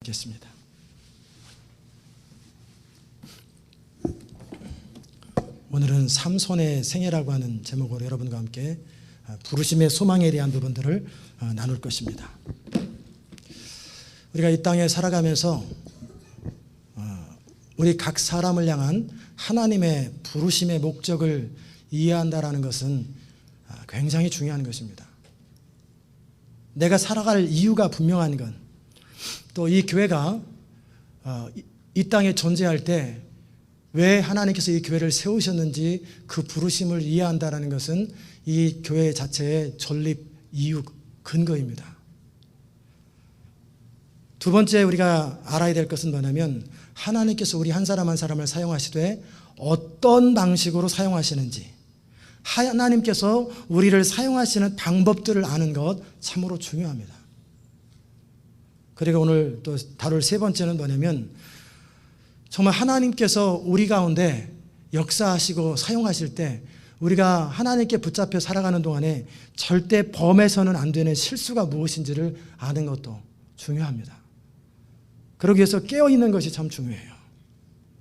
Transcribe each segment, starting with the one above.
겠습니다. 오늘은 삼손의 생애라고 하는 제목으로 여러분과 함께 부르심의 소망에 대한 부분들을 나눌 것입니다. 우리가 이 땅에 살아가면서 우리 각 사람을 향한 하나님의 부르심의 목적을 이해한다는 것은 굉장히 중요한 것입니다. 내가 살아갈 이유가 분명한 건, 또 이 교회가 이 땅에 존재할 때 왜 하나님께서 이 교회를 세우셨는지 그 부르심을 이해한다는 것은 이 교회 자체의 존립 이유, 근거입니다. 두 번째 우리가 알아야 될 것은 뭐냐면, 하나님께서 우리 한 사람 한 사람을 사용하시되 어떤 방식으로 사용하시는지, 하나님께서 우리를 사용하시는 방법들을 아는 것 참으로 중요합니다. 그리고 오늘 또 다룰 세 번째는 뭐냐면, 정말 하나님께서 우리 가운데 역사하시고 사용하실 때 우리가 하나님께 붙잡혀 살아가는 동안에 절대 범해서는 안 되는 실수가 무엇인지를 아는 것도 중요합니다. 그러기 위해서 깨어있는 것이 참 중요해요.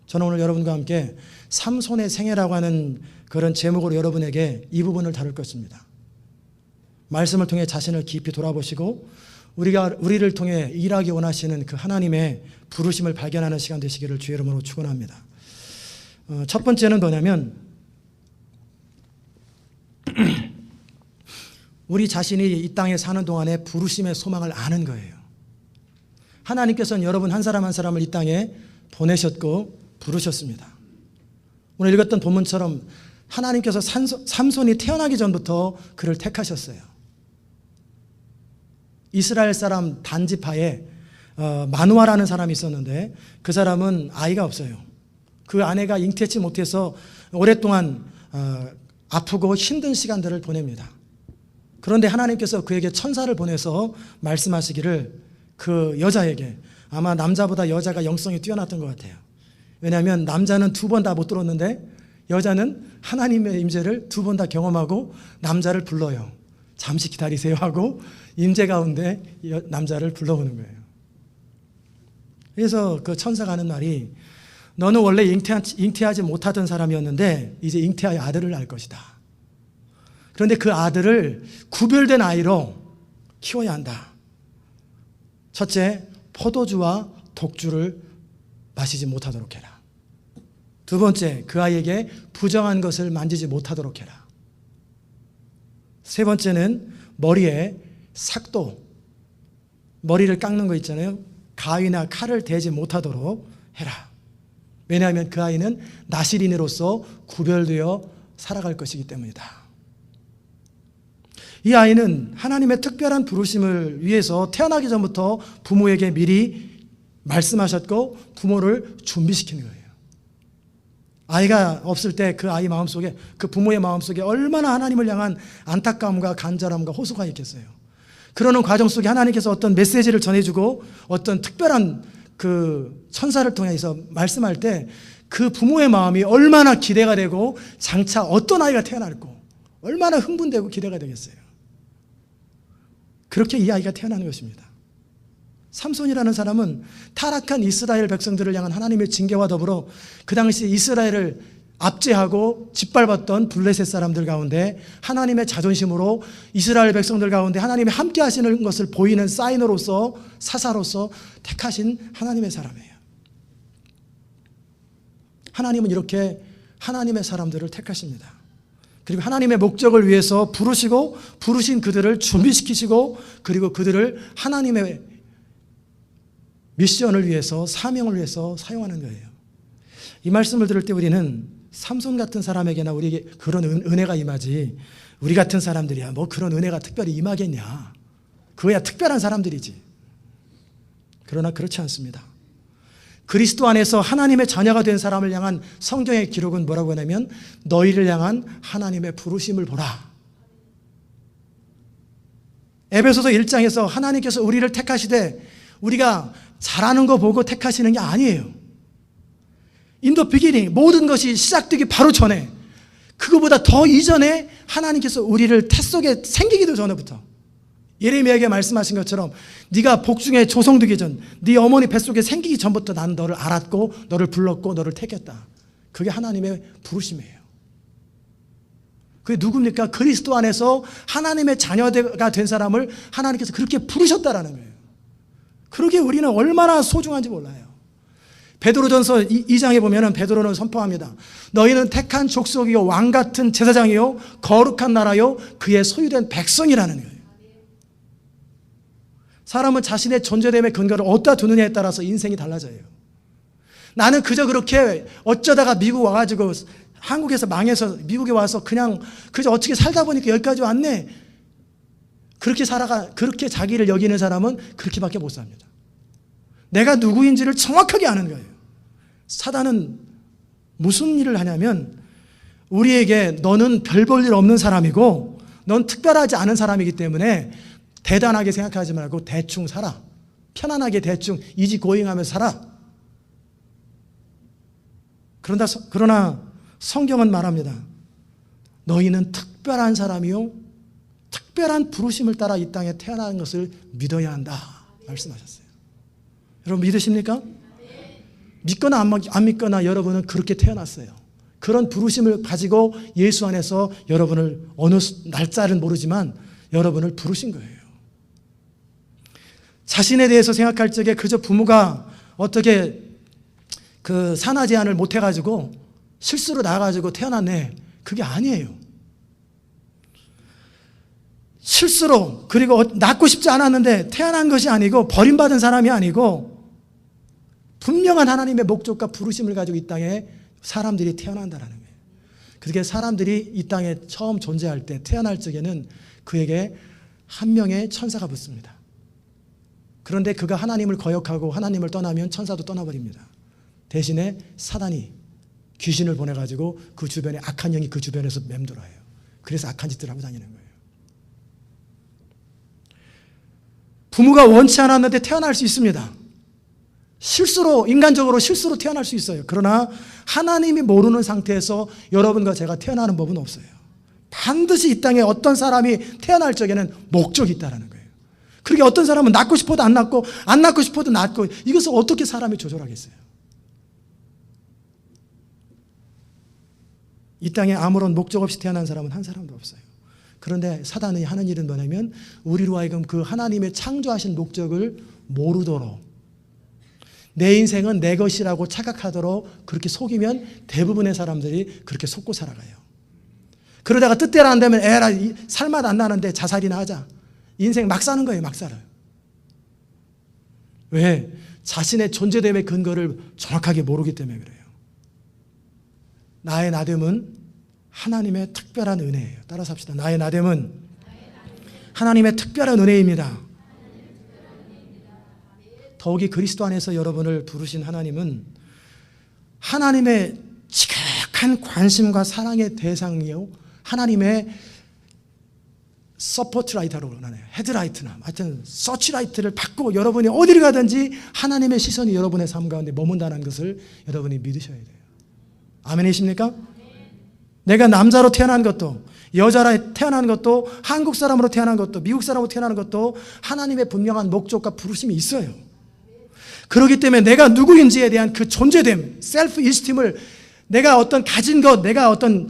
저는 오늘 여러분과 함께 삼손의 생애라고 하는 그런 제목으로 여러분에게 이 부분을 다룰 것입니다. 말씀을 통해 자신을 깊이 돌아보시고 우리를 통해 일하기 원하시는 그 하나님의 부르심을 발견하는 시간 되시기를 주의 이름으로 축원합니다. 첫 번째는 뭐냐면, 우리 자신이 이 땅에 사는 동안에 부르심의 소망을 아는 거예요. 하나님께서는 여러분 한 사람 한 사람을 이 땅에 보내셨고 부르셨습니다. 오늘 읽었던 본문처럼 하나님께서 삼손이 태어나기 전부터 그를 택하셨어요. 이스라엘 사람 단지파에 마누아라는 사람이 있었는데 그 사람은 아이가 없어요. 그 아내가 잉태치 못해서 오랫동안 아프고 힘든 시간들을 보냅니다. 그런데 하나님께서 그에게 천사를 보내서 말씀하시기를, 그 여자에게, 아마 남자보다 여자가 영성이 뛰어났던 것 같아요. 왜냐하면 남자는 2번 다 못 들었는데 여자는 하나님의 임재를 2번 다 경험하고 남자를 불러요. 잠시 기다리세요 하고 임재 가운데 남자를 불러오는 거예요. 그래서 그 천사가 하는 말이, 너는 원래 잉태하지 못하던 사람이었는데 이제 잉태하여 아들을 낳을 것이다. 그런데 그 아들을 구별된 아이로 키워야 한다. 첫째, 포도주와 독주를 마시지 못하도록 해라. 두 번째, 그 아이에게 부정한 것을 만지지 못하도록 해라. 세 번째는 머리에 삭도, 머리를 깎는 거 있잖아요. 가위나 칼을 대지 못하도록 해라. 왜냐하면 그 아이는 나실인으로서 구별되어 살아갈 것이기 때문이다. 이 아이는 하나님의 특별한 부르심을 위해서 태어나기 전부터 부모에게 미리 말씀하셨고 부모를 준비시키는 거예요. 아이가 없을 때 그 아이 마음속에, 그 부모의 마음속에 얼마나 하나님을 향한 안타까움과 간절함과 호소가 있겠어요. 그러는 과정 속에 하나님께서 어떤 메시지를 전해주고 어떤 특별한 그 천사를 통해서 말씀할 때 그 부모의 마음이 얼마나 기대가 되고 장차 어떤 아이가 태어날고 얼마나 흥분되고 기대가 되겠어요. 그렇게 이 아이가 태어나는 것입니다. 삼손이라는 사람은 타락한 이스라엘 백성들을 향한 하나님의 징계와 더불어 그 당시 이스라엘을 압제하고 짓밟았던 블레셋 사람들 가운데 하나님의 자존심으로 이스라엘 백성들 가운데 하나님이 함께 하시는 것을 보이는 사인으로서, 사사로서 택하신 하나님의 사람이에요. 하나님은 이렇게 하나님의 사람들을 택하십니다. 그리고 하나님의 목적을 위해서 부르시고 부르신 그들을 준비시키시고 그리고 그들을 하나님의 미션을 위해서, 사명을 위해서 사용하는 거예요. 이 말씀을 들을 때 우리는 삼손 같은 사람에게나 우리에게 그런 은혜가 임하지, 우리 같은 사람들이야 뭐 그런 은혜가 특별히 임하겠냐, 그거야 특별한 사람들이지. 그러나 그렇지 않습니다. 그리스도 안에서 하나님의 자녀가 된 사람을 향한 성경의 기록은 뭐라고 하냐면, 너희를 향한 하나님의 부르심을 보라. 에베소서 1장에서 하나님께서 우리를 택하시되 우리가 잘하는 거 보고 택하시는 게 아니에요. 인도 비기닝, 모든 것이 시작되기 바로 전에, 그거보다 더 이전에 하나님께서 우리를 태 속에 생기기도 전에부터 예레미야에게 말씀하신 것처럼 네가 복중에 조성되기 전, 네 어머니 뱃속에 생기기 전부터 난 너를 알았고 너를 불렀고 너를 택했다. 그게 하나님의 부르심이에요. 그게 누굽니까? 그리스도 안에서 하나님의 자녀가 된 사람을 하나님께서 그렇게 부르셨다라는 거예요. 그러기에 우리는 얼마나 소중한지 몰라요. 베드로전서 2장에 보면은 베드로는 선포합니다. 너희는 택한 족속이요 왕같은 제사장이요 거룩한 나라요 그의 소유된 백성이라는 거예요. 사람은 자신의 존재됨의 근거를 어디다 두느냐에 따라서 인생이 달라져요. 나는 그저 그렇게 어쩌다가 미국 와가지고 한국에서 망해서 미국에 와서 그냥 그저 어떻게 살다 보니까 여기까지 왔네. 그렇게 자기를 여기는 사람은 그렇게밖에 못 삽니다. 내가 누구인지를 정확하게 아는 거예요. 사단은 무슨 일을 하냐면 우리에게 너는 별 볼 일 없는 사람이고 넌 특별하지 않은 사람이기 때문에 대단하게 생각하지 말고 대충 살아. 편안하게 대충 이지고잉하면서 살아. 그러나 성경은 말합니다. 너희는 특별한 사람이요 특별한 부르심을 따라 이 땅에 태어난 것을 믿어야 한다 말씀하셨어요. 여러분 믿으십니까? 믿거나 안 믿거나 여러분은 그렇게 태어났어요. 그런 부르심을 가지고 예수 안에서 여러분을 어느 날짜는 모르지만 여러분을 부르신 거예요. 자신에 대해서 생각할 적에 그저 부모가 어떻게 그 산하 제한을 못 해가지고 실수로 나가지고 태어났네. 그게 아니에요. 실수로 그리고 낳고 싶지 않았는데 태어난 것이 아니고 버림받은 사람이 아니고 분명한 하나님의 목적과 부르심을 가지고 이 땅에 사람들이 태어난다는 거예요. 그렇게 사람들이 이 땅에 처음 존재할 때 태어날 적에는 그에게 한 명의 천사가 붙습니다. 그런데 그가 하나님을 거역하고 하나님을 떠나면 천사도 떠나버립니다. 대신에 사단이 귀신을 보내가지고 그 주변에 악한 영이 그 주변에서 맴돌아요. 그래서 악한 짓들을 하고 다니는 거예요. 부모가 원치 않았는데 태어날 수 있습니다. 인간적으로 실수로 태어날 수 있어요. 그러나 하나님이 모르는 상태에서 여러분과 제가 태어나는 법은 없어요. 반드시 이 땅에 어떤 사람이 태어날 적에는 목적이 있다는 거예요. 그렇게 어떤 사람은 낳고 싶어도 안 낳고 안 낳고 싶어도 낳고 이것을 어떻게 사람이 조절하겠어요? 이 땅에 아무런 목적 없이 태어난 사람은 한 사람도 없어요. 그런데 사단이 하는 일은 뭐냐면 우리로 하여금 그 하나님의 창조하신 목적을 모르도록 내 인생은 내 것이라고 착각하도록 그렇게 속이면 대부분의 사람들이 그렇게 속고 살아가요. 그러다가 뜻대로 안 되면 에라 살맛 안 나는데 자살이나 하자. 인생 막 사는 거예요. 막 살아요. 왜? 자신의 존재됨의 근거를 정확하게 모르기 때문에 그래요. 나의 나됨은 하나님의 특별한 은혜예요. 따라서 합시다. 나의 나됨은 하나님의 특별한 은혜입니다. 더욱이 그리스도 안에서 여러분을 부르신 하나님은 하나님의 지극한 관심과 사랑의 대상이요 하나님의 서포트라이터로 하나요. 헤드라이트나 하여튼 서치라이트를 받고 여러분이 어디를 가든지 하나님의 시선이 여러분의 삶 가운데 머문다는 것을 여러분이 믿으셔야 돼요. 아멘이십니까? 내가 남자로 태어난 것도 여자로 태어난 것도 한국 사람으로 태어난 것도 미국 사람으로 태어나는 것도 하나님의 분명한 목적과 부르심이 있어요. 그렇기 때문에 내가 누구인지에 대한 그 존재됨, 셀프 이스팀을 내가 어떤 가진 것, 내가 어떤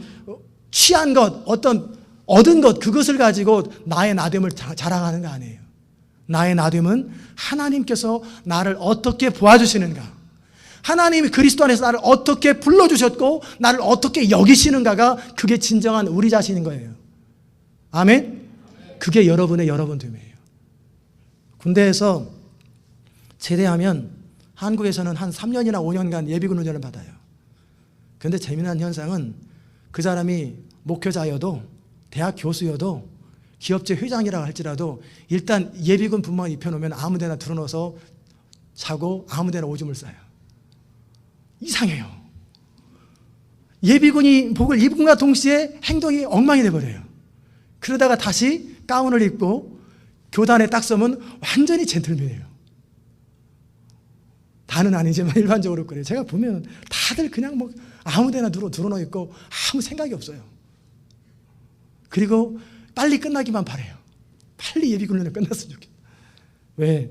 취한 것, 어떤 얻은 것 그것을 가지고 나의 나됨을 자랑하는 거 아니에요. 나의 나됨은 하나님께서 나를 어떻게 보아주시는가, 하나님이 그리스도 안에서 나를 어떻게 불러주셨고 나를 어떻게 여기시는가가 그게 진정한 우리 자신인 거예요. 아멘? 그게 여러분의 여러분됨이에요. 군대에서 제대하면 한국에서는 한 3년이나 5년간 예비군 훈련을 받아요. 그런데 재미난 현상은 그 사람이 목회자여도 대학 교수여도 기업체 회장이라고 할지라도 일단 예비군 분만 입혀놓으면 아무 데나 들어넣어서 자고 아무 데나 오줌을 싸요. 이상해요. 예비군이 복을 입음과 동시에 행동이 엉망이 돼버려요. 그러다가 다시 가운을 입고 교단에 딱 서면 완전히 젠틀맨이에요. 다는 아니지만 일반적으로 그래요. 제가 보면 다들 그냥 뭐 아무 데나 들어넣어 있고 아무 생각이 없어요. 그리고 빨리 끝나기만 바래요. 빨리 예비군 훈련 끝났으면 좋겠다. 왜?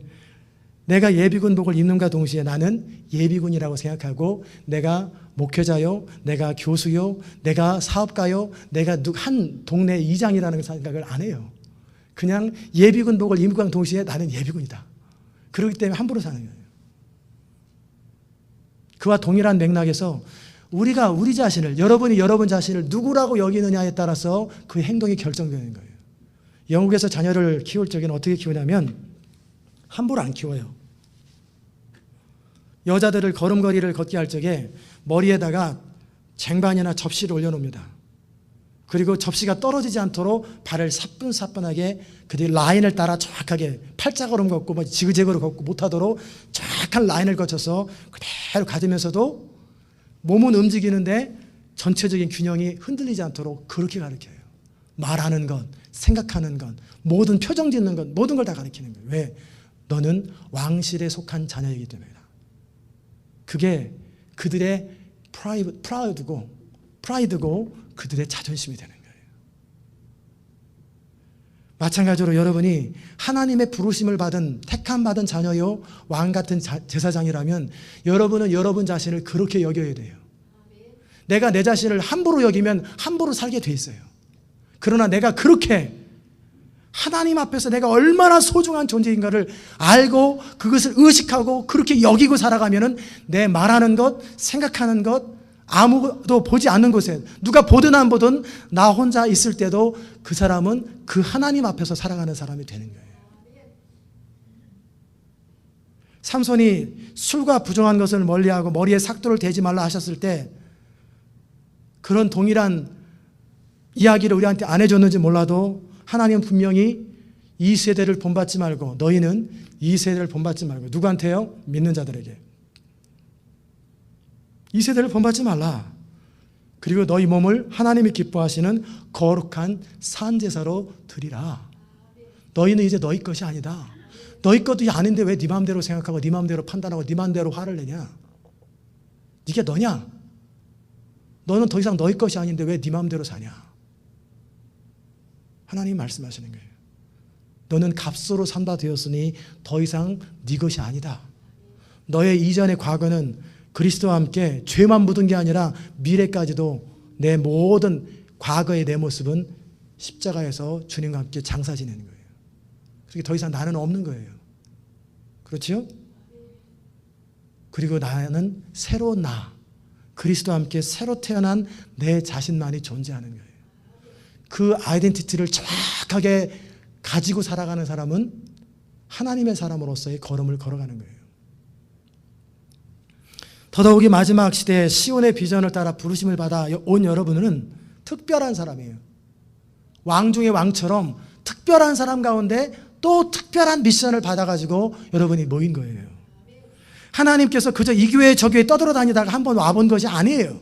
내가 예비군복을 입는과 동시에 나는 예비군이라고 생각하고 내가 목회자요, 내가 교수요, 내가 사업가요, 내가 한 동네 이장이라는 생각을 안 해요. 그냥 예비군복을 입는과 동시에 나는 예비군이다. 그렇기 때문에 함부로 사는 거예요. 그와 동일한 맥락에서 우리가 우리 자신을, 여러분이 여러분 자신을 누구라고 여기느냐에 따라서 그 행동이 결정되는 거예요. 영국에서 자녀를 키울 적에는 어떻게 키우냐면 함부로 안 키워요. 여자들을 걸음걸이를 걷게 할 적에 머리에다가 쟁반이나 접시를 올려놓습니다. 그리고 접시가 떨어지지 않도록 발을 사뿐사뿐하게 그들이 라인을 따라 정확하게 팔자걸음 걷고 지그재그로 걷고 못하도록 정확한 라인을 거쳐서 그대로 가지면서도 몸은 움직이는데 전체적인 균형이 흔들리지 않도록 그렇게 가르쳐요. 말하는 것, 생각하는 것, 모든 표정 짓는 것, 모든 걸 다 가르치는 거예요. 왜? 너는 왕실에 속한 자녀이기 때문이다. 그게 그들의 프라이드고 그들의 자존심이 되는 거예요. 마찬가지로 여러분이 하나님의 부르심을 받은 택함 받은 자녀요 왕 같은 제사장이라면 여러분은 여러분 자신을 그렇게 여겨야 돼요. 내가 내 자신을 함부로 여기면 함부로 살게 돼 있어요. 그러나 내가 그렇게 하나님 앞에서 내가 얼마나 소중한 존재인가를 알고 그것을 의식하고 그렇게 여기고 살아가면은 내 말하는 것, 생각하는 것 아무도 보지 않는 곳에 누가 보든 안 보든 나 혼자 있을 때도 그 사람은 그 하나님 앞에서 살아가는 사람이 되는 거예요. 삼손이 술과 부정한 것을 멀리하고 머리에 삭도를 대지 말라 하셨을 때 그런 동일한 이야기를 우리한테 안 해줬는지 몰라도 하나님은 분명히 이 세대를 본받지 말고 너희는 이 세대를 본받지 말고 누구한테요? 믿는 자들에게 이 세대를 본받지 말라. 그리고 너희 몸을 하나님이 기뻐하시는 거룩한 산제사로 드리라. 너희는 이제 너희 것이 아니다. 너희 것도 아닌데 왜 네 마음대로 생각하고 네 마음대로 판단하고 네 마음대로 화를 내냐? 이게 너냐? 너는 더 이상 너희 것이 아닌데 왜 네 마음대로 사냐? 하나님이 말씀하시는 거예요. 너는 값으로 산바 되었으니 더 이상 네 것이 아니다. 너의 이전의 과거는 그리스도와 함께 죄만 묻은 게 아니라 미래까지도 내 모든 과거의 내 모습은 십자가에서 주님과 함께 장사 지내는 거예요. 그렇게 더 이상 나는 없는 거예요. 그렇죠? 그리고 나는 새로운 나, 그리스도와 함께 새로 태어난 내 자신만이 존재하는 거예요. 그 아이덴티티를 정확하게 가지고 살아가는 사람은 하나님의 사람으로서의 걸음을 걸어가는 거예요. 더더욱이 마지막 시대에 시온의 비전을 따라 부르심을 받아 온 여러분은 특별한 사람이에요. 왕 중의 왕처럼 특별한 사람 가운데 또 특별한 미션을 받아가지고 여러분이 모인 거예요. 하나님께서 그저 이 교회 저 교회 떠돌아다니다가 한번 와본 것이 아니에요.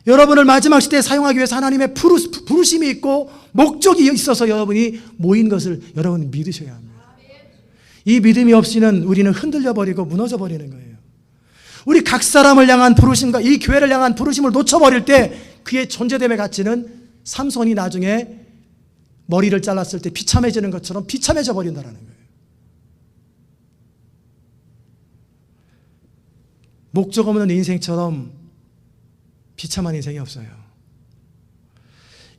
여러분을 마지막 시대에 사용하기 위해서 하나님의 부르심이 있고 목적이 있어서 여러분이 모인 것을 여러분이 믿으셔야 합니다. 이 믿음이 없이는 우리는 흔들려 버리고 무너져 버리는 거예요. 우리 각 사람을 향한 부르심과 이 교회를 향한 부르심을 놓쳐버릴 때 그의 존재됨의 가치는 삼손이 나중에 머리를 잘랐을 때 비참해지는 것처럼 비참해져 버린다는 거예요. 목적 없는 인생처럼 비참한 인생이 없어요.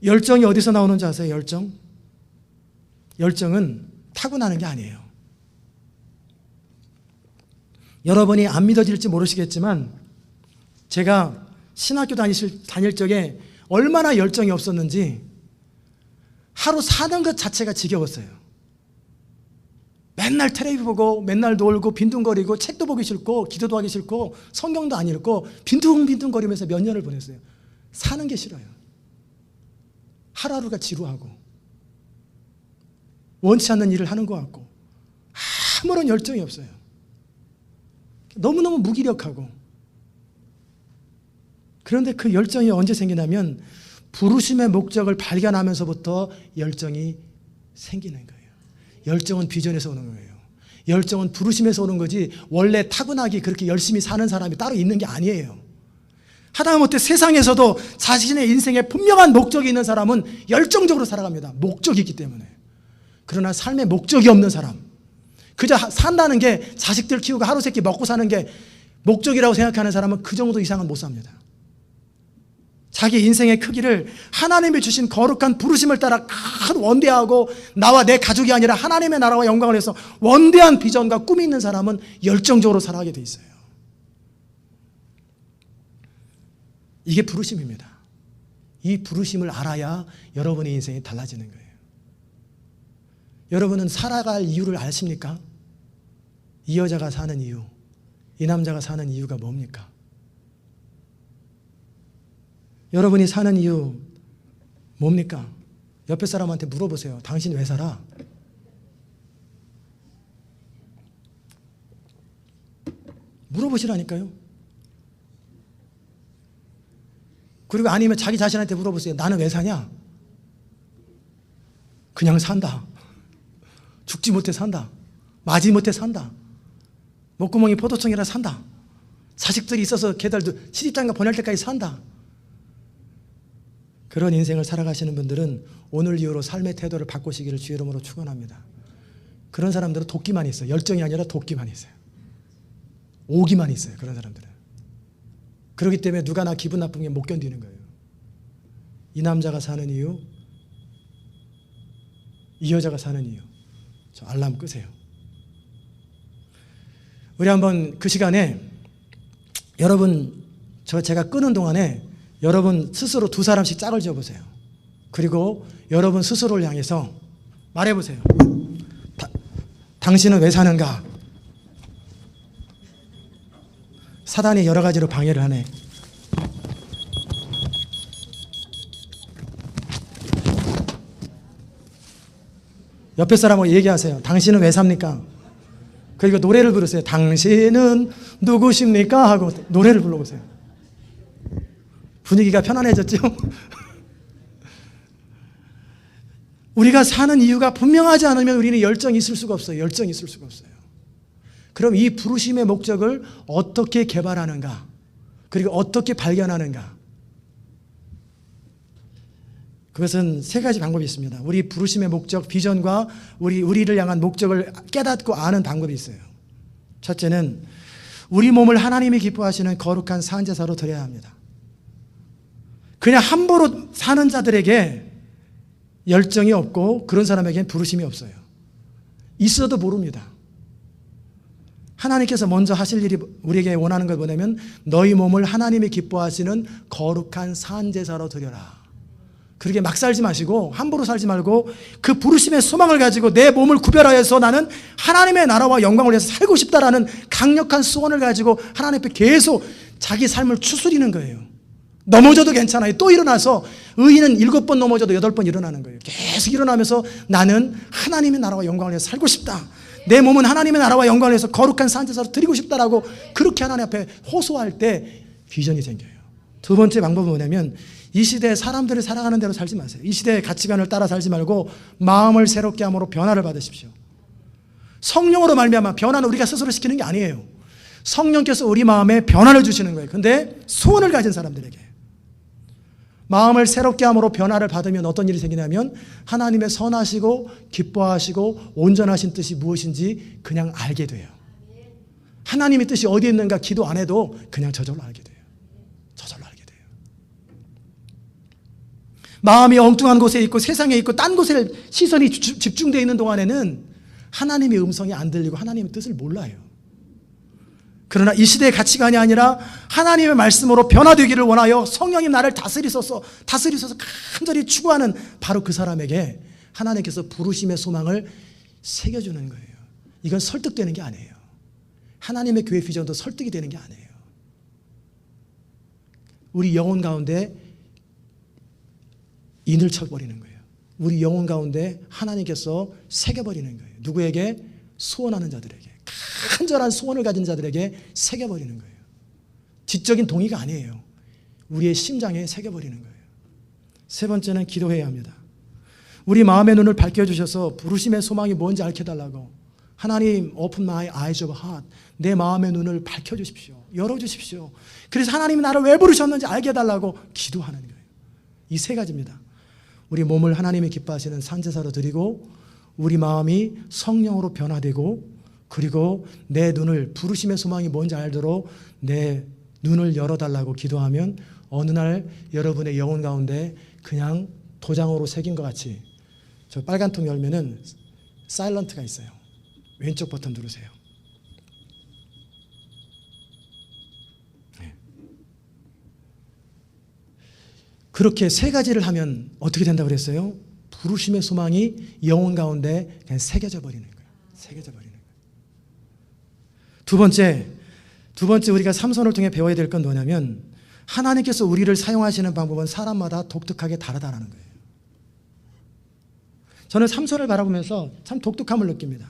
열정이 어디서 나오는지 아세요? 열정은 타고나는 게 아니에요. 여러분이 안 믿어질지 모르시겠지만 제가 신학교 다닐 적에 얼마나 열정이 없었는지 하루 사는 것 자체가 지겨웠어요. 맨날 텔레비 보고 맨날 놀고 빈둥거리고 책도 보기 싫고 기도도 하기 싫고 성경도 안 읽고 빈둥빈둥거리면서 몇 년을 보냈어요. 사는 게 싫어요. 하루하루가 지루하고 원치 않는 일을 하는 것 같고 아무런 열정이 없어요. 너무너무 무기력하고. 그런데 그 열정이 언제 생기냐면 부르심의 목적을 발견하면서부터 열정이 생기는 거예요. 열정은 비전에서 오는 거예요. 열정은 부르심에서 오는 거지 원래 타고나기 그렇게 열심히 사는 사람이 따로 있는 게 아니에요. 하다못해 세상에서도 자신의 인생에 분명한 목적이 있는 사람은 열정적으로 살아갑니다. 목적이 있기 때문에. 그러나 삶의 목적이 없는 사람, 그저 산다는 게 자식들 키우고 하루 세끼 먹고 사는 게 목적이라고 생각하는 사람은 그 정도 이상은 못 삽니다. 자기 인생의 크기를 하나님이 주신 거룩한 부르심을 따라 큰 원대하고 나와 내 가족이 아니라 하나님의 나라와 영광을 위해서 원대한 비전과 꿈이 있는 사람은 열정적으로 살아가게 돼 있어요. 이게 부르심입니다. 이 부르심을 알아야 여러분의 인생이 달라지는 거예요. 여러분은 살아갈 이유를 아십니까? 이 여자가 사는 이유, 이 남자가 사는 이유가 뭡니까? 여러분이 사는 이유 뭡니까? 옆에 사람한테 물어보세요. 당신 왜 살아? 물어보시라니까요. 그리고 아니면 자기 자신한테 물어보세요. 나는 왜 사냐? 그냥 산다. 죽지 못해 산다. 마지 못해 산다. 목구멍이 포도청이라 산다. 자식들이 있어서 걔들도 시집장가 보낼 때까지 산다. 그런 인생을 살아가시는 분들은 오늘 이후로 삶의 태도를 바꾸시기를 주의 이름으로 축원합니다. 그런 사람들은 도끼만 있어요. 열정이 아니라 도끼만 있어요. 오기만 있어요. 그런 사람들은. 그렇기 때문에 누가 나 기분 나쁜 게 못 견디는 거예요. 이 남자가 사는 이유, 이 여자가 사는 이유. 저 알람 끄세요. 우리 한번 그 시간에 여러분 제가 끄는 동안에 여러분 스스로 두 사람씩 짝을 지어보세요. 그리고 여러분 스스로를 향해서 말해보세요. 당신은 왜 사는가? 사단이 여러 가지로 방해를 하네. 옆에 사람하고 얘기하세요. 당신은 왜 삽니까? 그리고 노래를 부르세요. 당신은 누구십니까? 하고 노래를 불러보세요. 분위기가 편안해졌죠? 우리가 사는 이유가 분명하지 않으면 우리는 열정이 있을 수가 없어요. 열정이 있을 수가 없어요. 그럼 이 부르심의 목적을 어떻게 개발하는가? 그리고 어떻게 발견하는가? 그것은 세 가지 방법이 있습니다. 우리 부르심의 목적, 비전과 우리를 향한 목적을 깨닫고 아는 방법이 있어요. 첫째는 우리 몸을 하나님이 기뻐하시는 거룩한 산제사로 드려야 합니다. 그냥 함부로 사는 자들에게 열정이 없고 그런 사람에게는 부르심이 없어요. 있어도 모릅니다. 하나님께서 먼저 하실 일이 우리에게 원하는 걸 뭐냐면 너희 몸을 하나님이 기뻐하시는 거룩한 산제사로 드려라. 그렇게 막 살지 마시고 함부로 살지 말고 그 부르심의 소망을 가지고 내 몸을 구별하여서 나는 하나님의 나라와 영광을 위해서 살고 싶다라는 강력한 소원을 가지고 하나님 앞에 계속 자기 삶을 추스리는 거예요. 넘어져도 괜찮아요. 또 일어나서 의인은 7번 넘어져도 8번 일어나는 거예요. 계속 일어나면서 나는 하나님의 나라와 영광을 위해서 살고 싶다. 내 몸은 하나님의 나라와 영광을 위해서 거룩한 산제사로 드리고 싶다라고 그렇게 하나님 앞에 호소할 때 비전이 생겨요. 두 번째 방법은 뭐냐면 이 시대에 사람들이 살아가는 대로 살지 마세요. 이 시대의 가치관을 따라 살지 말고 마음을 새롭게 함으로 변화를 받으십시오. 성령으로 말미암아 변화는 우리가 스스로 시키는 게 아니에요. 성령께서 우리 마음에 변화를 주시는 거예요. 근데 소원을 가진 사람들에게 마음을 새롭게 함으로 변화를 받으면 어떤 일이 생기냐면 하나님의 선하시고 기뻐하시고 온전하신 뜻이 무엇인지 그냥 알게 돼요. 하나님의 뜻이 어디에 있는가 기도 안 해도 그냥 저절로 알게 돼요. 저절로 알게 돼요. 마음이 엉뚱한 곳에 있고 세상에 있고 딴 곳에 시선이 집중되어 있는 동안에는 하나님의 음성이 안 들리고 하나님의 뜻을 몰라요. 그러나 이 시대의 가치관이 아니라 하나님의 말씀으로 변화되기를 원하여 성령님 나를 다스리소서 간절히 추구하는 바로 그 사람에게 하나님께서 부르심의 소망을 새겨주는 거예요. 이건 설득되는 게 아니에요. 하나님의 교회 비전도 설득이 되는 게 아니에요. 우리 영혼 가운데 인을 쳐버리는 거예요. 우리 영혼 가운데 하나님께서 새겨버리는 거예요. 누구에게? 소원하는 자들에게. 간절한 소원을 가진 자들에게 새겨버리는 거예요. 지적인 동의가 아니에요. 우리의 심장에 새겨버리는 거예요. 세 번째는 기도해야 합니다. 우리 마음의 눈을 밝혀주셔서 부르심의 소망이 뭔지 알려달라고 하나님 open my eyes of heart 내 마음의 눈을 밝혀주십시오. 열어주십시오. 그래서 하나님이 나를 왜 부르셨는지 알게 해달라고 기도하는 거예요. 이 세 가지입니다. 우리 몸을 하나님이 기뻐하시는 산제사로 드리고 우리 마음이 성령으로 변화되고, 그리고 내 눈을, 부르심의 소망이 뭔지 알도록 내 눈을 열어달라고 기도하면 어느 날 여러분의 영혼 가운데 그냥 도장으로 새긴 것 같이, 저 빨간 통 열면은 사일런트가 있어요. 왼쪽 버튼 누르세요. 네. 그렇게 세 가지를 하면 어떻게 된다고 그랬어요? 부르심의 소망이 영혼 가운데 그냥 새겨져 버리는 거예요. 새겨져 버리는 거예요. 두 번째 우리가 삼손을 통해 배워야 될 건 뭐냐면, 하나님께서 우리를 사용하시는 방법은 사람마다 독특하게 다르다는 거예요. 저는 삼손을 바라보면서 참 독특함을 느낍니다.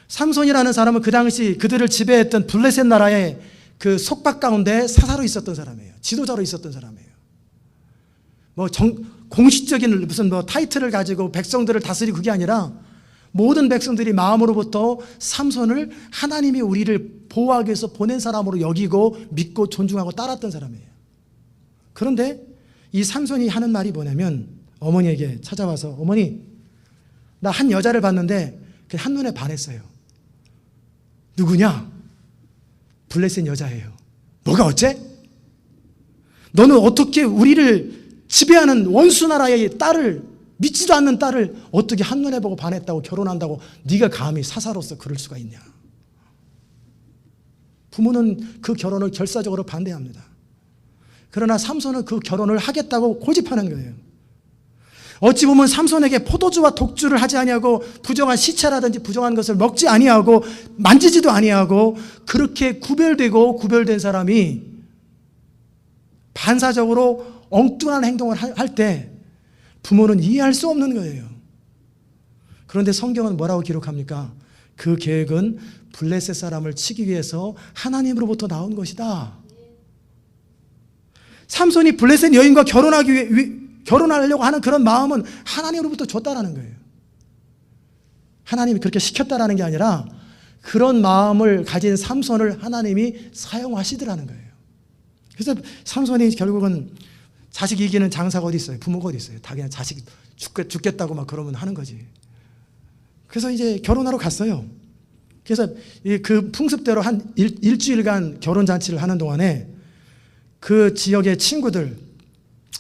삼손이라는 사람은 그 당시 그들을 지배했던 블레셋 나라의 그 속박 가운데 사사로 있었던 사람이에요. 지도자로 있었던 사람이에요. 공식적인 무슨 타이틀을 가지고 백성들을 다스리고 그게 아니라 모든 백성들이 마음으로부터 삼손을 하나님이 우리를 보호하기 위해서 보낸 사람으로 여기고 믿고 존중하고 따랐던 사람이에요. 그런데 이 삼손이 하는 말이 뭐냐면, 어머니에게 찾아와서, 어머니, 나 한 여자를 봤는데 한눈에 반했어요. 누구냐? 블레셋 여자예요. 뭐가 어째? 너는 어떻게 우리를 지배하는 원수 나라의 딸을, 믿지도 않는 딸을 어떻게 한눈에 보고 반했다고 결혼한다고 네가 감히 사사로서 그럴 수가 있냐? 부모는 그 결혼을 결사적으로 반대합니다. 그러나 삼손은 그 결혼을 하겠다고 고집하는 거예요. 어찌 보면 삼손에게 포도주와 독주를 하지 아니하고 부정한 시체라든지 부정한 것을 먹지 아니하고 만지지도 아니하고 그렇게 구별된 사람이 반사적으로 엉뚱한 행동을 할 때 부모는 이해할 수 없는 거예요. 그런데 성경은 뭐라고 기록합니까? 그 계획은 블레셋 사람을 치기 위해서 하나님으로부터 나온 것이다. 삼손이 블레셋 여인과 결혼하려고 하는 그런 마음은 하나님으로부터 줬다라는 거예요. 하나님이 그렇게 시켰다라는 게 아니라 그런 마음을 가진 삼손을 하나님이 사용하시더라는 거예요. 그래서 삼손이 결국은 자식 이기는 장사가 어디 있어요? 부모가 어디 있어요? 다 그냥 자식 죽겠다고 막 그러면 하는 거지. 그래서 이제 결혼하러 갔어요. 그래서 그 풍습대로 한 일주일간 결혼잔치를 하는 동안에 그 지역의 친구들,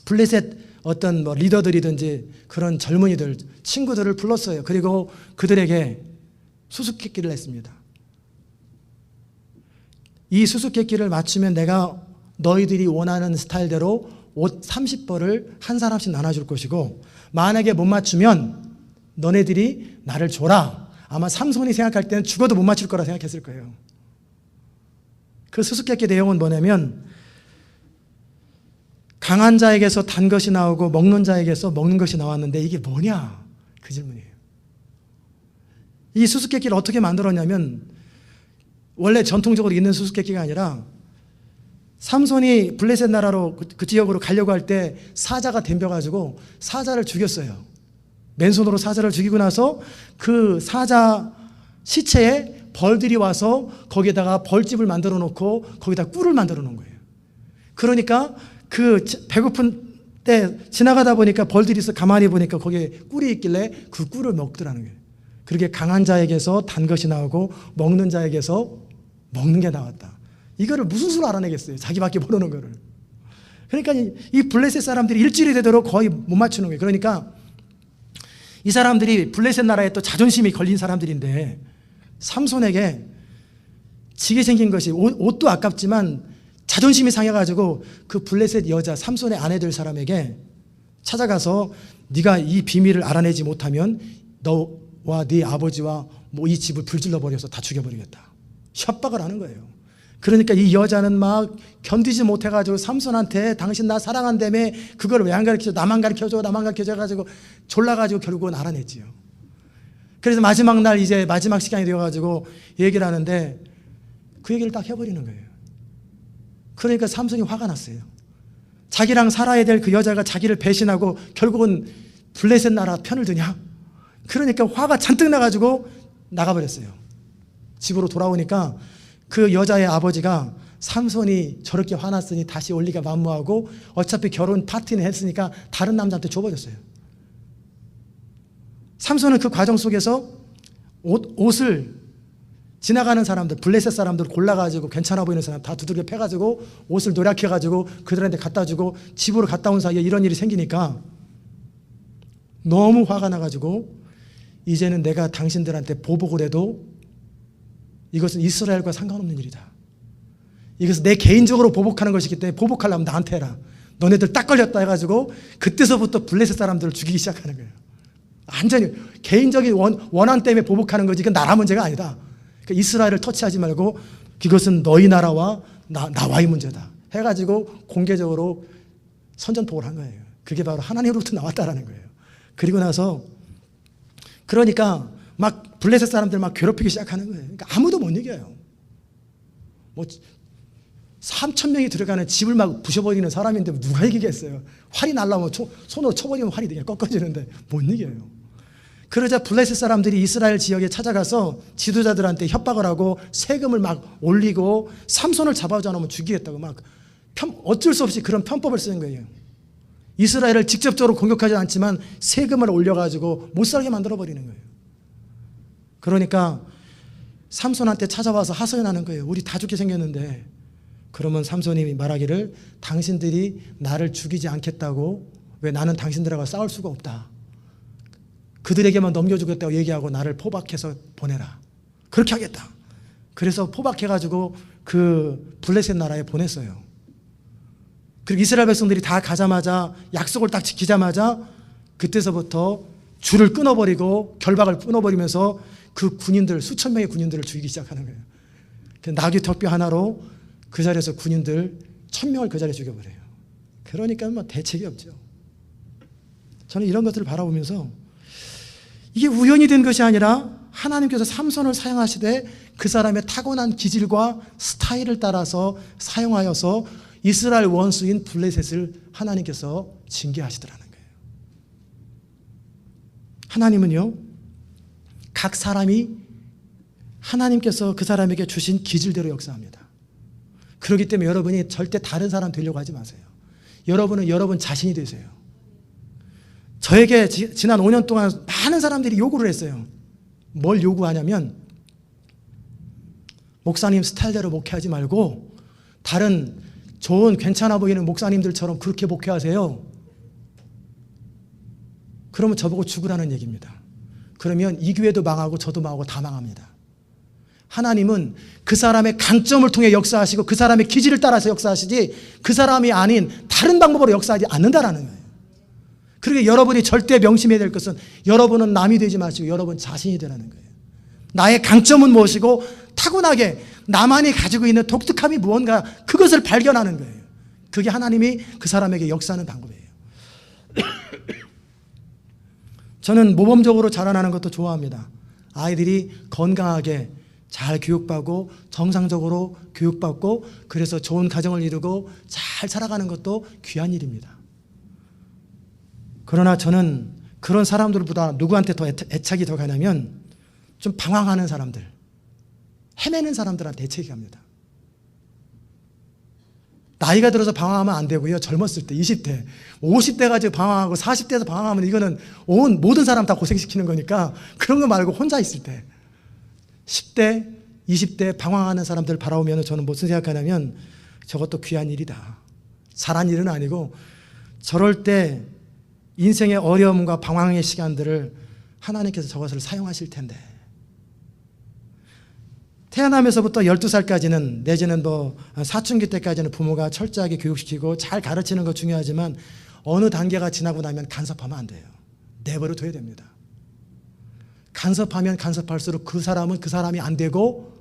블레셋 어떤 리더들이든지 그런 젊은이들, 친구들을 불렀어요. 그리고 그들에게 수수께끼를 했습니다. 이 수수께끼를 맞추면 내가 너희들이 원하는 스타일대로 옷 30벌을 한 사람씩 나눠줄 것이고, 만약에 못 맞추면 너네들이 나를 줘라. 아마 삼손이 생각할 때는 죽어도 못 맞출 거라 생각했을 거예요. 그 수수께끼 내용은 뭐냐면, 강한 자에게서 단 것이 나오고 먹는 자에게서 먹는 것이 나왔는데 이게 뭐냐? 그 질문이에요. 이 수수께끼를 어떻게 만들었냐면, 원래 전통적으로 있는 수수께끼가 아니라 삼손이 블레셋 나라로 그 지역으로 가려고 할 때 사자가 덤벼가지고 사자를 죽였어요. 맨손으로 사자를 죽이고 나서 그 사자 시체에 벌들이 와서 거기에다가 벌집을 만들어 놓고 거기다 꿀을 만들어 놓은 거예요. 그러니까 그 배고픈 때 지나가다 보니까 벌들이 있어 가만히 보니까 거기에 꿀이 있길래 그 꿀을 먹더라는 거예요. 그렇게 강한 자에게서 단 것이 나오고 먹는 자에게서 먹는 게 나왔다. 이거를 무슨 수로 알아내겠어요? 자기밖에 모르는 거를. 그러니까 이 블레셋 사람들이 일주일이 되도록 거의 못 맞추는 거예요. 그러니까 이 사람들이 블레셋 나라에 또 자존심이 걸린 사람들인데 삼손에게 지게 생긴 것이 옷도 아깝지만 자존심이 상해가지고 그 블레셋 여자 삼손의 아내 될 사람에게 찾아가서 네가 이 비밀을 알아내지 못하면 너와 네 아버지와 뭐 이 집을 불질러 버려서 다 죽여버리겠다. 협박을 하는 거예요. 그러니까 이 여자는 막 견디지 못해가지고 삼손한테 당신 나 사랑한다며 그걸 왜 안 가르쳐줘? 나만 가르쳐줘 해가지고 졸라가지고 결국은 알아냈지요. 그래서 마지막 날 이제 마지막 시간이 되어가지고 얘기를 하는데 그 얘기를 딱 해버리는 거예요. 그러니까 삼손이 화가 났어요. 자기랑 살아야 될 그 여자가 자기를 배신하고 결국은 블레셋 나라 편을 드냐? 그러니까 화가 잔뜩 나가지고 나가버렸어요. 집으로 돌아오니까 그 여자의 아버지가 삼손이 저렇게 화났으니 다시 올 리가 만무하고 어차피 결혼 파티는 했으니까 다른 남자한테 줘버렸어요. 삼손은 그 과정 속에서 옷을 지나가는 사람들, 블레셋 사람들 골라가지고 괜찮아 보이는 사람 다 두들겨 패가지고 옷을 노력해가지고 그들한테 갖다 주고 집으로 갔다 온 사이에 이런 일이 생기니까 너무 화가 나가지고 이제는 내가 당신들한테 보복을 해도 이것은 이스라엘과 상관없는 일이다. 이것은 내 개인적으로 보복하는 것이기 때문에 보복하려면 나한테 해라. 너네들 딱 걸렸다 해가지고 그때서부터 블레셋 사람들을 죽이기 시작하는 거예요. 완전히 개인적인 원한 때문에 보복하는 거지 이건 나라 문제가 아니다. 그러니까 이스라엘을 터치하지 말고 이것은 너희 나라와 나와의 문제다 해가지고 공개적으로 선전포고를 한 거예요. 그게 바로 하나님으로부터 나왔다라는 거예요. 그리고 나서 그러니까 막 블레셋 사람들 막 괴롭히기 시작하는 거예요. 그러니까 아무도 못 이겨요. 뭐 3,000명이 들어가는 집을 막 부셔버리는 사람인데 누가 이기겠어요? 활이 날라오면 손으로 쳐버리면 활이 되게 꺾어지는데 못 이겨요. 그러자 블레셋 사람들이 이스라엘 지역에 찾아가서 지도자들한테 협박을 하고 세금을 막 올리고 삼손을 잡아오지 않으면 죽이겠다고 막 어쩔 수 없이 그런 편법을 쓰는 거예요. 이스라엘을 직접적으로 공격하지 않지만 세금을 올려가지고 못 살게 만들어버리는 거예요. 그러니까 삼손한테 찾아와서 하소연하는 거예요. 우리 다 죽게 생겼는데. 그러면 삼손이 말하기를 당신들이 나를 죽이지 않겠다고 왜 나는 당신들하고 싸울 수가 없다. 그들에게만 넘겨주겠다고 얘기하고 나를 포박해서 보내라. 그렇게 하겠다. 그래서 포박해가지고 그 블레셋 나라에 보냈어요. 그리고 이스라엘 백성들이 다 가자마자 약속을 딱 지키자마자 그때서부터 줄을 끊어버리고 결박을 끊어버리면서 그 군인들 수천 명의 군인들을 죽이기 시작하는 거예요. 나귀 턱뼈 하나로 그 자리에서 군인들 1,000명을 그 자리에 죽여버려요. 그러니까 뭐 대책이 없죠. 저는 이런 것들을 바라보면서 이게 우연이 된 것이 아니라 하나님께서 삼손을 사용하시되 그 사람의 타고난 기질과 스타일을 따라서 사용하여서 이스라엘 원수인 블레셋을 하나님께서 징계하시더라는 거예요. 하나님은요, 각 사람이 하나님께서 그 사람에게 주신 기질대로 역사합니다. 그렇기 때문에 여러분이 절대 다른 사람 되려고 하지 마세요. 여러분은 여러분 자신이 되세요. 저에게 지난 5년 동안 많은 사람들이 요구를 했어요. 뭘 요구하냐면 목사님 스타일대로 목회하지 말고 다른 좋은 괜찮아 보이는 목사님들처럼 그렇게 목회하세요. 그러면 저보고 죽으라는 얘기입니다. 그러면 이 교회도 망하고 저도 망하고 다 망합니다. 하나님은 그 사람의 강점을 통해 역사하시고 그 사람의 기질을 따라서 역사하시지 그 사람이 아닌 다른 방법으로 역사하지 않는다라는 거예요. 그러니까 여러분이 절대 명심해야 될 것은 여러분은 남이 되지 마시고 여러분 자신이 되라는 거예요. 나의 강점은 무엇이고 타고나게 나만이 가지고 있는 독특함이 무언가 그것을 발견하는 거예요. 그게 하나님이 그 사람에게 역사하는 방법이에요. 저는 모범적으로 자라나는 것도 좋아합니다. 아이들이 건강하게 잘 교육받고 정상적으로 교육받고 그래서 좋은 가정을 이루고 잘 살아가는 것도 귀한 일입니다. 그러나 저는 그런 사람들보다 누구한테 더 애착이 더 가냐면 좀 방황하는 사람들, 헤매는 사람들한테 애착이 갑니다. 나이가 들어서 방황하면 안 되고요. 젊었을 때 20대, 50대 가지고 방황하고 40대에서 방황하면 이거는 모든 사람 다 고생시키는 거니까 그런 거 말고 혼자 있을 때 10대, 20대 방황하는 사람들 바라보면 저는 무슨 생각하냐면 저것도 귀한 일이다. 잘한 일은 아니고 저럴 때 인생의 어려움과 방황의 시간들을 하나님께서 저것을 사용하실 텐데 태어나면서부터 12살까지는 내지는 뭐 사춘기 때까지는 부모가 철저하게 교육시키고 잘 가르치는 거 중요하지만 어느 단계가 지나고 나면 간섭하면 안 돼요. 내버려 둬야 됩니다. 간섭하면 간섭할수록 그 사람은 그 사람이 안 되고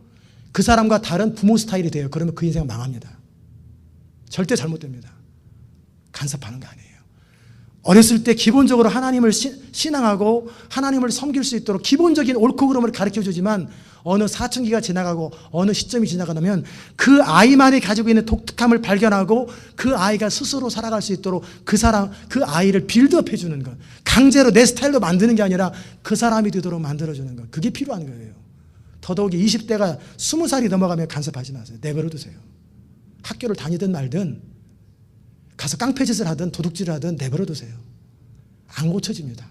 그 사람과 다른 부모 스타일이 돼요. 그러면 그 인생은 망합니다. 절대 잘못됩니다. 간섭하는 거 아니에요. 어렸을 때 기본적으로 하나님을 신앙하고 하나님을 섬길 수 있도록 기본적인 옳고 그름을 가르쳐주지만 어느 사춘기가 지나가고 어느 시점이 지나가면 그 아이만이 가지고 있는 독특함을 발견하고 그 아이가 스스로 살아갈 수 있도록 그 아이를 빌드업 해주는 것, 강제로 내 스타일로 만드는 게 아니라 그 사람이 되도록 만들어주는 것, 그게 필요한 거예요. 더더욱이 20대가 20살이 넘어가면 간섭하지 마세요. 내버려 두세요. 학교를 다니든 말든 가서 깡패짓을 하든 도둑질을 하든 내버려 두세요. 안 고쳐집니다.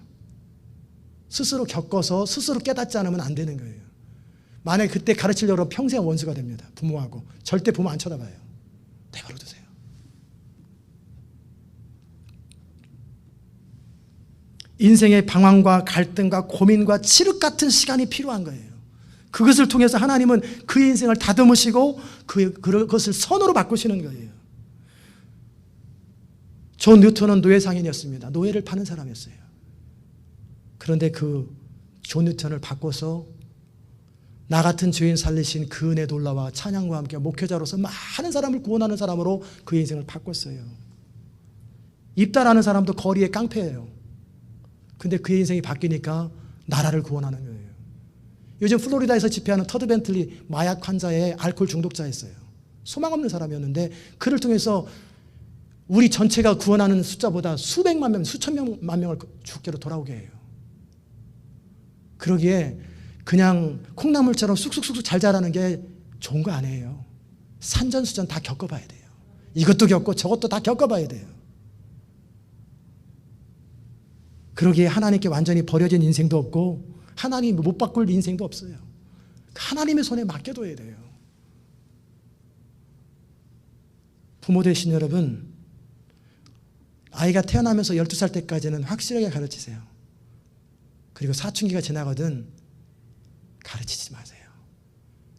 스스로 겪어서 스스로 깨닫지 않으면 안 되는 거예요. 만약에 그때 가르치려고 평생 원수가 됩니다. 부모하고. 절대 부모 안 쳐다봐요. 내버려 두세요. 인생의 방황과 갈등과 고민과 칠흑 같은 시간이 필요한 거예요. 그것을 통해서 하나님은 그의 인생을 다듬으시고 그것을 선으로 바꾸시는 거예요. 존 뉴턴은 노예 상인이었습니다. 노예를 파는 사람이었어요. 그런데 그 존 뉴턴을 바꿔서 나 같은 죄인 살리신 그 은혜 놀라와 찬양과 함께 목회자로서 많은 사람을 구원하는 사람으로 그의 인생을 바꿨어요. 입다라는 사람도 거리에 깡패예요. 근데 그의 인생이 바뀌니까 나라를 구원하는 거예요. 요즘 플로리다에서 집회하는 터드 벤틀리 마약 환자의 알코올 중독자였어요. 소망 없는 사람이었는데 그를 통해서 우리 전체가 구원하는 숫자보다 수백만 명, 수천만 명을 주께로 돌아오게 해요. 그러기에 그냥 콩나물처럼 쑥쑥쑥 잘 자라는 게 좋은 거 아니에요. 산전수전 다 겪어봐야 돼요. 이것도 겪고 저것도 다 겪어봐야 돼요. 그러기에 하나님께 완전히 버려진 인생도 없고 하나님 못 바꿀 인생도 없어요. 하나님의 손에 맡겨둬야 돼요. 부모 되신 여러분, 아이가 태어나면서 12살 때까지는 확실하게 가르치세요. 그리고 사춘기가 지나거든 가르치지 마세요.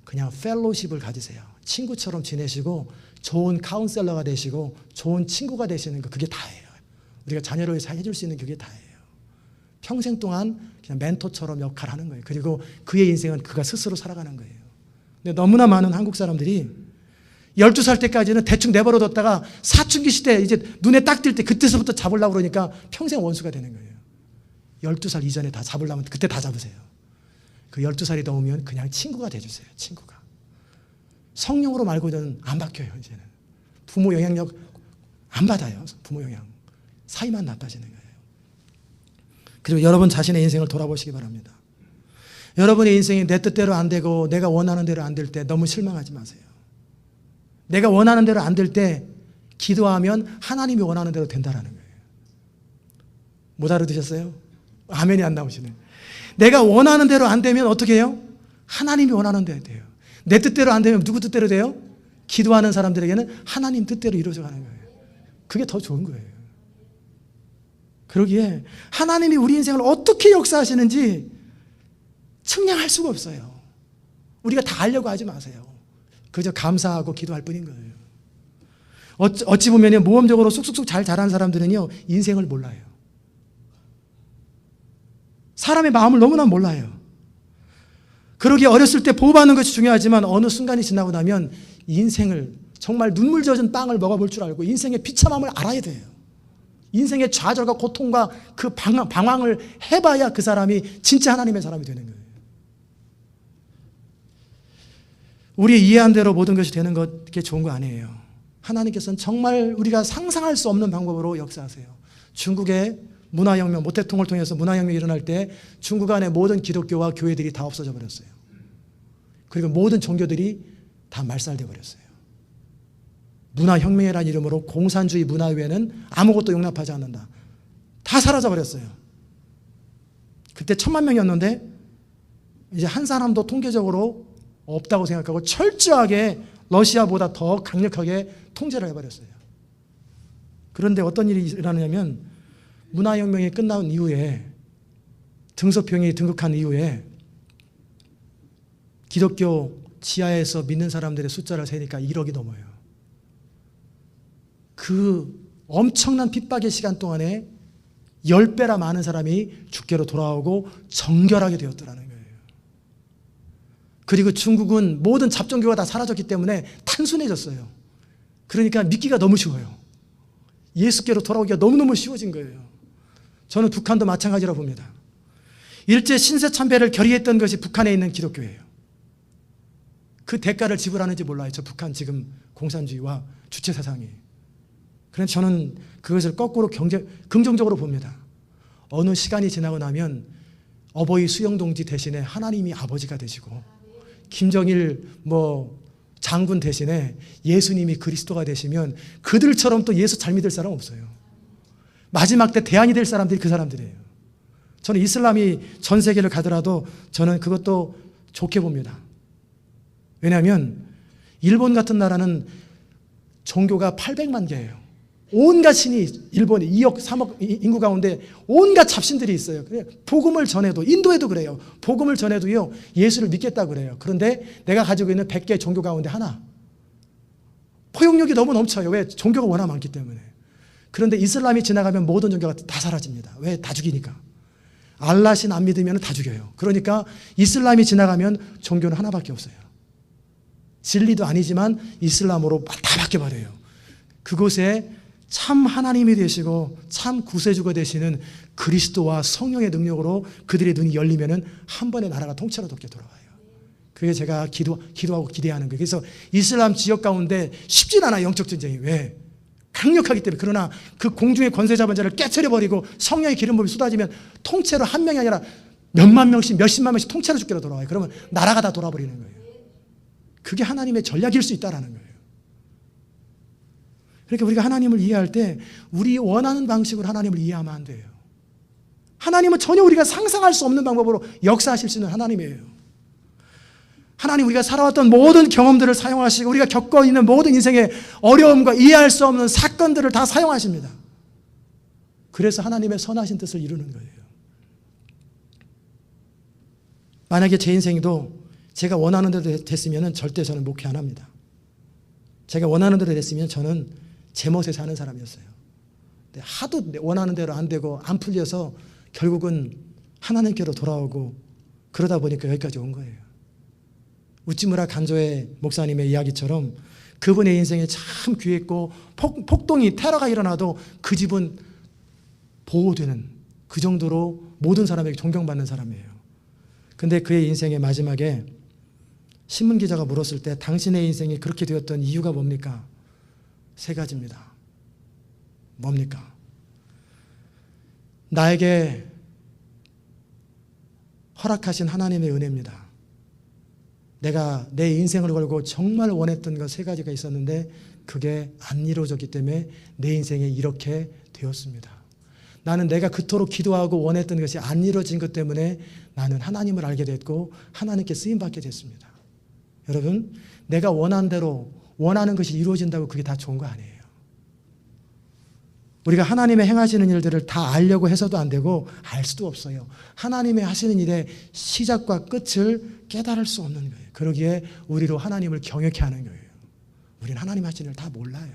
그냥 펠로십을 가지세요. 친구처럼 지내시고 좋은 카운셀러가 되시고 좋은 친구가 되시는 거, 그게 다예요. 우리가 자녀를 위해서 해줄 수 있는 그게 다예요. 평생 동안 그냥 멘토처럼 역할을 하는 거예요. 그리고 그의 인생은 그가 스스로 살아가는 거예요. 근데 너무나 많은 한국 사람들이 12살 때까지는 대충 내버려뒀다가 사춘기 시대 이제 눈에 딱 띌 때 그때서부터 잡으려고 그러니까 평생 원수가 되는 거예요. 12살 이전에 다 잡으려면 그때 다 잡으세요. 그 12살이 넘으면 그냥 친구가 돼주세요. 친구가. 성령으로 말고는 안 바뀌어요. 이제는. 부모 영향력 안 받아요. 부모 영향. 사이만 나빠지는 거예요. 그리고 여러분 자신의 인생을 돌아보시기 바랍니다. 여러분의 인생이 내 뜻대로 안 되고 내가 원하는 대로 안 될 때 너무 실망하지 마세요. 내가 원하는 대로 안 될 때 기도하면 하나님이 원하는 대로 된다라는 거예요. 못 알아두셨어요? 아멘이 안 나오시네. 내가 원하는 대로 안 되면 어떻게 해요? 하나님이 원하는 대로 돼요. 내 뜻대로 안 되면 누구 뜻대로 돼요? 기도하는 사람들에게는 하나님 뜻대로 이루어져 가는 거예요. 그게 더 좋은 거예요. 그러기에 하나님이 우리 인생을 어떻게 역사하시는지 측량할 수가 없어요. 우리가 다 알려고 하지 마세요. 그저 감사하고 기도할 뿐인 거예요. 어찌 보면 모험적으로 쑥쑥쑥 잘 자라는 사람들은요, 인생을 몰라요. 사람의 마음을 너무나 몰라요. 그러기에 어렸을 때 보호받는 것이 중요하지만 어느 순간이 지나고 나면 인생을 정말 눈물 젖은 빵을 먹어볼 줄 알고 인생의 비참함을 알아야 돼요. 인생의 좌절과 고통과 그 방황을 해봐야 그 사람이 진짜 하나님의 사람이 되는 거예요. 우리 이해한 대로 모든 것이 되는 게 좋은 거 아니에요. 하나님께서는 정말 우리가 상상할 수 없는 방법으로 역사하세요. 중국의 문화혁명, 모택통을 통해서 문화혁명이 일어날 때 중국 안의 모든 기독교와 교회들이 다 없어져 버렸어요. 그리고 모든 종교들이 다 말살돼 버렸어요. 문화혁명이라는 이름으로 공산주의 문화 외에는 아무것도 용납하지 않는다. 다 사라져 버렸어요. 그때 1000만 명이었는데 이제 한 사람도 통계적으로 없다고 생각하고 철저하게 러시아보다 더 강력하게 통제를 해버렸어요. 그런데 어떤 일이 일어나냐면 문화혁명이 끝난 이후에 등소평이 등극한 이후에 기독교 지하에서 믿는 사람들의 숫자를 세니까 1억이 넘어요. 그 엄청난 핍박의 시간 동안에 10배나 많은 사람이 주께로 돌아오고 정결하게 되었더라는 거예요. 그리고 중국은 모든 잡종교가 다 사라졌기 때문에 단순해졌어요. 그러니까 믿기가 너무 쉬워요. 예수께로 돌아오기가 너무너무 쉬워진 거예요. 저는 북한도 마찬가지라고 봅니다. 일제 신세참배를 결의했던 것이 북한에 있는 기독교예요. 그 대가를 지불하는지 몰라요. 저 북한 지금 공산주의와 주체사상이. 그래서 저는 그것을 거꾸로 긍정적으로 봅니다. 어느 시간이 지나고 나면 어버이 수영동지 대신에 하나님이 아버지가 되시고 김정일 장군 대신에 예수님이 그리스도가 되시면 그들처럼 또 예수 잘 믿을 사람 없어요. 마지막 때 대안이 될 사람들이 그 사람들이에요. 저는 이슬람이 전 세계를 가더라도 저는 그것도 좋게 봅니다. 왜냐하면 일본 같은 나라는 종교가 800만 개예요. 온갖 신이, 일본이 2억 3억 인구 가운데 온갖 잡신들이 있어요. 복음을 전해도, 인도에도 그래요. 복음을 전해도요, 예수를 믿겠다고 그래요. 그런데 내가 가지고 있는 100개 종교 가운데 하나, 포용력이 너무 넘쳐요. 왜? 종교가 워낙 많기 때문에. 그런데 이슬람이 지나가면 모든 종교가 다 사라집니다. 왜? 다 죽이니까. 알라신 안 믿으면 다 죽여요. 그러니까 이슬람이 지나가면 종교는 하나밖에 없어요. 진리도 아니지만 이슬람으로 다 바뀌어버려요. 그곳에 참 하나님이 되시고 참 구세주가 되시는 그리스도와 성령의 능력으로 그들의 눈이 열리면은 한 번에 나라가 통째로 덮게 돌아와요. 그게 제가 기도하고 기대하는 거예요. 그래서 이슬람 지역 가운데 쉽진 않아요, 영적 전쟁이. 왜? 강력하기 때문에. 그러나 그 공중의 권세 잡은 자를 깨트려버리고 성령의 기름부음이 쏟아지면 통째로 한 명이 아니라 몇만 명씩, 몇십만 명씩 통째로 죽게로 돌아와요. 그러면 나라가 다 돌아버리는 거예요. 그게 하나님의 전략일 수 있다는 거예요. 그러니까 우리가 하나님을 이해할 때 우리 원하는 방식으로 하나님을 이해하면 안 돼요. 하나님은 전혀 우리가 상상할 수 없는 방법으로 역사하실 수 있는 하나님이에요. 하나님, 우리가 살아왔던 모든 경험들을 사용하시고 우리가 겪고 있는 모든 인생의 어려움과 이해할 수 없는 사건들을 다 사용하십니다. 그래서 하나님의 선하신 뜻을 이루는 거예요. 만약에 제 인생도 제가 원하는 대로 됐으면 절대 저는 목회 안 합니다. 제가 원하는 대로 됐으면 저는 제 멋에 사는 사람이었어요. 근데 하도 원하는 대로 안 되고 안 풀려서 결국은 하나님께로 돌아오고 그러다 보니까 여기까지 온 거예요. 우찌무라 간조의 목사님의 이야기처럼 그분의 인생이 참 귀했고 폭동이, 테러가 일어나도 그 집은 보호되는, 그 정도로 모든 사람에게 존경받는 사람이에요. 근데 그의 인생의 마지막에 신문기자가 물었을 때 당신의 인생이 그렇게 되었던 이유가 뭡니까? 3가지입니다. 뭡니까? 나에게 허락하신 하나님의 은혜입니다. 내가 내 인생을 걸고 정말 원했던 것 3가지가 있었는데 그게 안 이루어졌기 때문에 내 인생에 이렇게 되었습니다. 나는 내가 그토록 기도하고 원했던 것이 안 이루어진 것 때문에 나는 하나님을 알게 됐고 하나님께 쓰임받게 됐습니다. 여러분, 내가 원하는 대로 원하는 것이 이루어진다고 그게 다 좋은 거 아니에요. 우리가 하나님의 행하시는 일들을 다 알려고 해서도 안 되고 알 수도 없어요. 하나님의 하시는 일의 시작과 끝을 깨달을 수 없는 거예요. 그러기에 우리로 하나님을 경외케 하는 거예요. 우리는 하나님 하시는 일을 다 몰라요.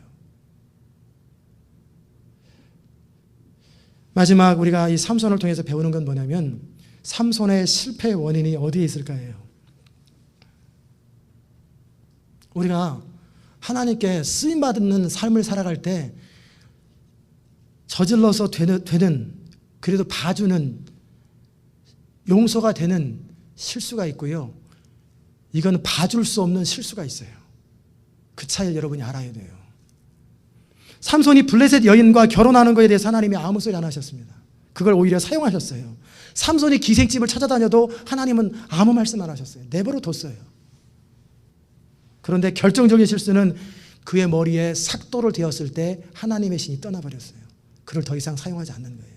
마지막 우리가 이 삼손을 통해서 배우는 건 뭐냐면 삼손의 실패의 원인이 어디에 있을까요? 우리가 하나님께 쓰임받는 삶을 살아갈 때 저질러서 되는, 그래도 봐주는, 용서가 되는 실수가 있고요. 이건 봐줄 수 없는 실수가 있어요. 그 차이를 여러분이 알아야 돼요. 삼손이 블레셋 여인과 결혼하는 것에 대해서 하나님이 아무 소리 안 하셨습니다. 그걸 오히려 사용하셨어요. 삼손이 기생집을 찾아다녀도 하나님은 아무 말씀 안 하셨어요. 내버려 뒀어요. 그런데 결정적인 실수는 그의 머리에 삭도를 대었을 때 하나님의 신이 떠나버렸어요. 그를 더 이상 사용하지 않는 거예요.